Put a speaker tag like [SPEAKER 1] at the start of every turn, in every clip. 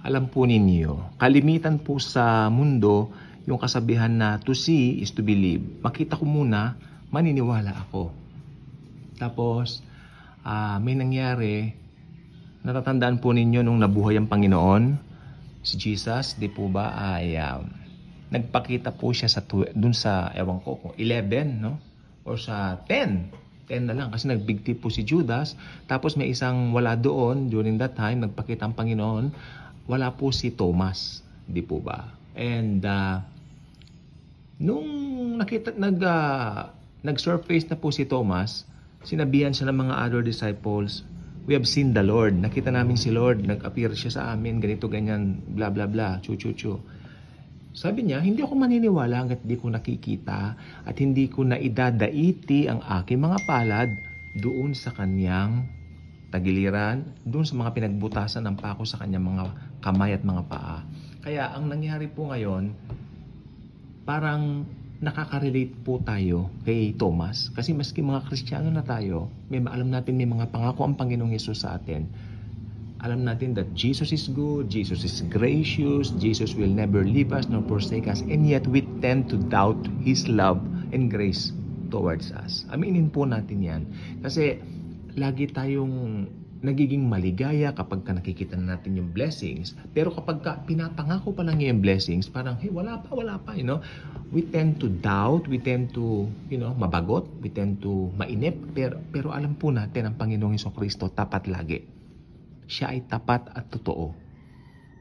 [SPEAKER 1] Alam po ninyo, kalimitan po sa mundo, yung kasabihan na to see is to believe. Makita ko muna, maniniwala ako. Tapos, may nangyari, natatandaan po ninyo nung nabuhay ang Panginoon, si Jesus, di po ba, ay nagpakita po siya dun sa, ewan ko, 11, no? Or sa 10 na lang kasi nagbig tip po si Judas. Tapos may isang wala doon during that time, nagpakita ang Panginoon, wala po si Thomas, di po ba? And nung nag-surface na po si Thomas, sinabihan siya ng mga other disciples, we have seen the Lord. Nakita namin si Lord, nag-appear siya sa amin, ganito, ganyan, bla bla bla, chu. Sabi niya, hindi ako maniniwala hanggat hindi ko nakikita at hindi ko na idadaiti ang aking mga palad doon sa kanyang tagiliran, doon sa mga pinagbutasan ng pako sa kanyang mga kamay at mga paa. Kaya ang nangyari po ngayon, parang nakaka-relate po tayo kay Thomas. Kasi maski mga Kristiyano na tayo, alam natin may mga pangako ang Panginoong Yesus sa atin. Alam natin that Jesus is good, Jesus is gracious, Jesus will never leave us nor forsake us, and yet we tend to doubt His love and grace towards us. Aminin po natin yan. Kasi lagi tayong nagiging maligaya kapag nakikita na natin yung blessings. Pero kapag pinapangako pa lang yung blessings, parang, hey, wala pa, you know. We tend to doubt, we tend to, you know, mabagot, we tend to mainip. Pero alam po natin ang Panginoong Jesucristo tapat lagi. Siya ay tapat at totoo.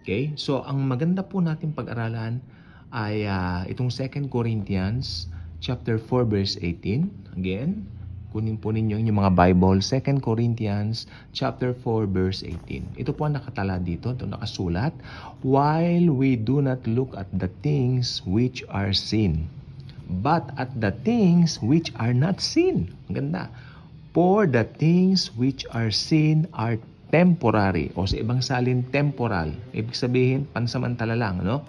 [SPEAKER 1] Okay? So, ang maganda po natin pag-aralan ay itong 2 Corinthians chapter 4 verse 18. Again, kunin po ninyo yung mga Bible. 2 Corinthians chapter 4 verse 18. Ito po ang nakatala dito. Ito nakasulat. While we do not look at the things which are seen, but at the things which are not seen. Ang ganda. For the things which are seen are temporary, o sa ibang salin temporal. Ibig sabihin pansamantala lang, no?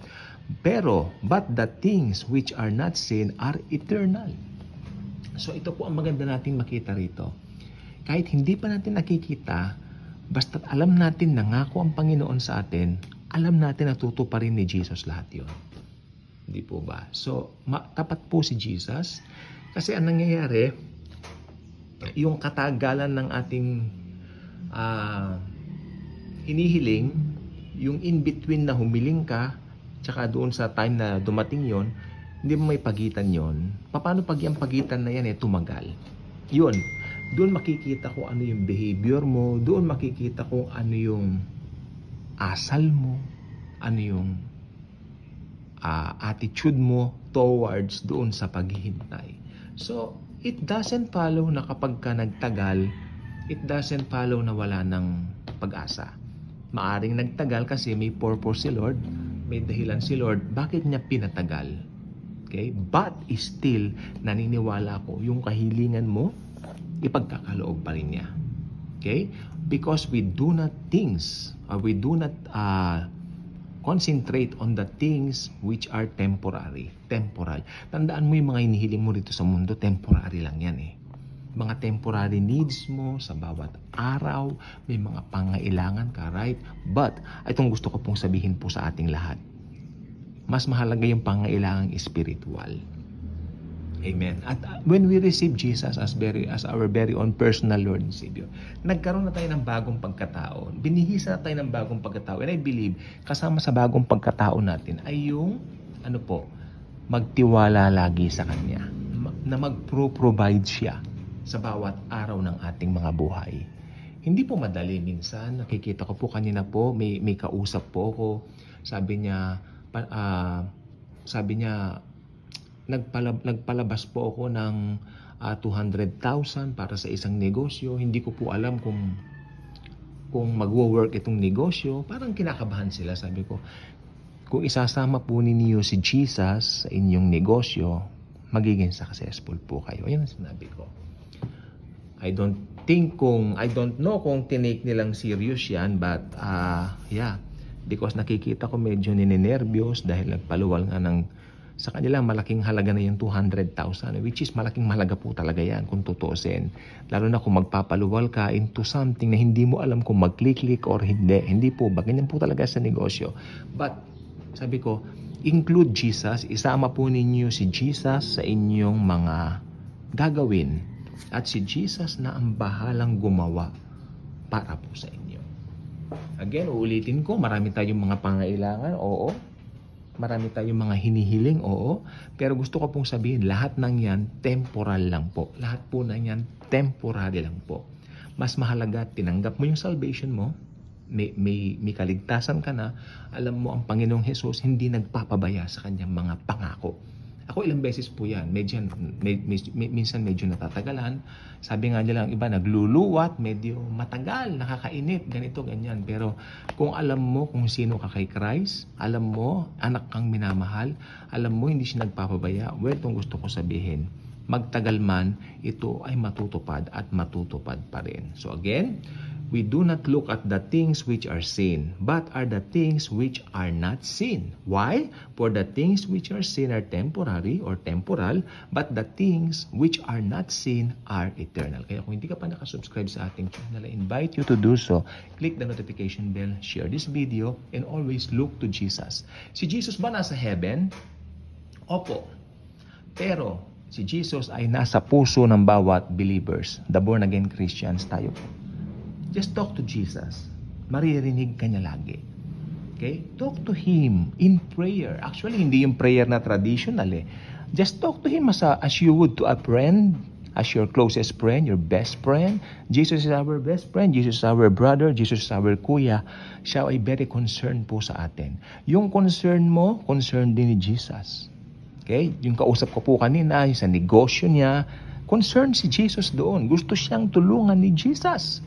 [SPEAKER 1] Pero but the things which are not seen are eternal. So ito po ang maganda nating makita rito. Kahit hindi pa natin nakikita, basta't alam natin nangako ang Panginoon sa atin, alam natin natutuparin ni Jesus lahat 'yon. Hindi po ba? So tapat po si Jesus kasi ang nangyayari, yung katagalan ng ating hinihiling, yung in-between na humiling ka, tsaka doon sa time na dumating yon, hindi mo may pagitan yon. Paano pag yung pagitan na yan tumagal? Yun, doon makikita ko ano yung behavior mo, doon makikita ko ano yung asal mo, ano yung attitude mo towards doon sa paghihintay. So, it doesn't follow na kapag ka nagtagal, it doesn't follow na wala ng pag-asa. Maaring nagtagal kasi may purpose si Lord, may dahilan si Lord, bakit niya pinatagal? Okay? But still, naniniwala ko, yung kahilingan mo, ipagkakaloob pa rin niya. Okay? Because we do not concentrate on the things which are temporary. Temporal. Tandaan mo yung mga hinihiling mo rito sa mundo, temporary lang yan mga temporary needs mo sa bawat araw, may mga pangailangan ka, right? But, itong gusto ko pong sabihin po sa ating lahat, mas mahalaga yung pangailangang spiritual. Amen. At when we receive Jesus as our very own personal Lord and Savior, nagkaroon na tayo ng bagong pagkatao. Binihisa na tayo ng bagong pagkatao. And I believe, kasama sa bagong pagkatao natin ay yung, magtiwala lagi sa Kanya. Na mag-provide siya sa bawat araw ng ating mga buhay. Hindi po madali minsan. Nakikita ko po kanina po, may kausap po ako. Sabi niya, nagpalabas po ako ng 200,000 para sa isang negosyo. Hindi ko po alam kung magwo-work itong negosyo. Parang kinakabahan sila. Sabi ko, kung isasama po ninyo si Jesus sa inyong negosyo, magiging successful po kayo. Ayan ang sinabi ko. I don't know kung tinake nilang serious yan, but yeah, because nakikita ko medyo ninenervyos dahil nagpaluwal nga ng Sa kanila, malaking halaga na yung 200,000, which is malaking mahalaga po talaga yan kung tutuusin. Lalo na kung magpapaluwal ka into something na hindi mo alam kung mag-click or hindi. Hindi po ba? Ganyan po talaga sa negosyo. But, sabi ko, include Jesus. Isama po ninyo si Jesus sa inyong mga gagawin. At si Jesus na ang bahalang gumawa para po sa inyo. Again, uulitin ko, marami tayong mga pangailangan, oo. Marami tayong mga hinihiling, oo. Pero gusto ko pong sabihin, lahat ng yan, temporal lang po. Lahat po na yan, temporary lang po. Mas mahalaga, tinanggap mo yung salvation mo, may kaligtasan ka na, alam mo ang Panginoong Hesus hindi nagpapabaya sa kanyang mga pangako. Ako ilang beses po yan, minsan medyo natatagalan. Sabi nga nila ang iba, nagluluwat, medyo matagal, nakakainip, ganito, ganyan. Pero kung alam mo kung sino ka kay Christ, alam mo, anak kang minamahal, alam mo hindi siya nagpapabaya, well, itong gusto ko sabihin, magtagal man, ito ay matutupad at matutupad pa rin. So again, we do not look at the things which are seen, but are the things which are not seen. Why? For the things which are seen are temporary or temporal, but the things which are not seen are eternal. Kaya kung hindi ka pa nakasubscribe sa ating channel, I invite you to do so. Click the notification bell, share this video, and always look to Jesus. Si Jesus ba nasa heaven? Opo. Pero si Jesus ay nasa puso ng bawat believers. The born again Christians tayo po. Just talk to Jesus. Maririnig ka niya lagi. Okay? Talk to Him in prayer. Actually, hindi yung prayer na traditional eh. Just talk to Him as you would to a friend, as your closest friend, your best friend. Jesus is our best friend. Jesus is our brother. Jesus is our kuya. Siya ay very concerned po sa atin. Yung concern mo, concern din ni Jesus. Okay? Yung kausap ko po kanina, yung sa negosyo niya, concern si Jesus doon. Gusto siyang tulungan ni Jesus.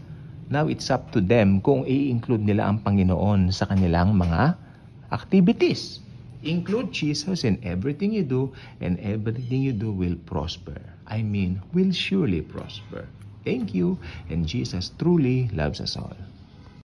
[SPEAKER 1] Now, it's up to them kung i-include nila ang Panginoon sa kanilang mga activities. Include Jesus in everything you do, and everything you do will prosper. I mean, will surely prosper. Thank you, and Jesus truly loves us all.